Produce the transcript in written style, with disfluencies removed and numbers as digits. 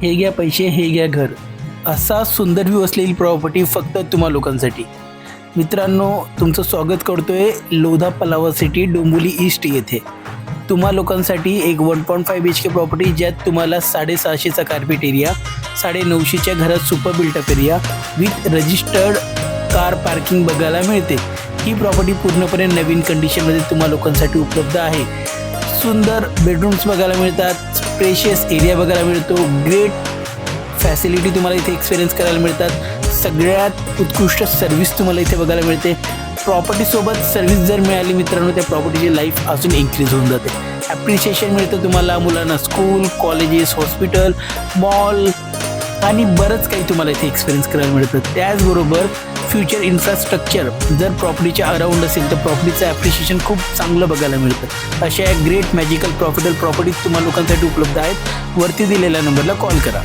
हे घ्या पैसे, हे घ्या घर, असा सुंदर व्ह्यू असलेली प्रॉपर्टी फक्त तुम्हा लोकांसाठी. मित्रांनो, तुमचं स्वागत करतोय लोधा पलावा सिटी डोंबिवली ईस्ट येथे. तुम्हा लोकांसाठी एक 1.5 BHK प्रॉपर्टी, ज्यात तुम्हाला 650चा कार्पेट एरिया, 950च्या घरात super built up area with registered car parking बघायला मिळते. ही प्रॉपर्टी पूर्णपणे नवीन कंडिशनमध्ये तुम्हा लोकांसाठी उपलब्ध आहे. सुंदर बेडरूम्स बघायला मिळतात, स्पेशियस एरिया बघायला मिळतो, ग्रेट फॅसिलिटी तुम्हाला इथे एक्सपिरियन्स करायला मिळतात, सगळ्यात उत्कृष्ट सर्व्हिस तुम्हाला इथे बघायला मिळते. प्रॉपर्टीसोबत सर्व्हिस जर मिळाली मित्रांनो, त्या प्रॉपर्टीची लाईफ अजून इन्क्रीज होऊन जाते. ॲप्रिशिएशन मिळतं तुम्हाला, मुलांना स्कूल, कॉलेजेस, हॉस्पिटल, मॉल आणि बरंच काही तुम्हाला इथे एक्सपिरियन्स करायला मिळतं. त्याचबरोबर फ्युचर इन्फ्रास्ट्रक्चर जर प्रॉपर्टीच्या अराउंड असेल तर प्रॉपर्टीचं ॲप्रिशिएशन खूप चांगलं बघायला मिळतं. अशा ग्रेट मॅजिकल प्रॉफिटेबल प्रॉपर्टीज तुम्हाला लोकांसाठी उपलब्ध आहेत. वरती दिलेल्या नंबरला कॉल करा.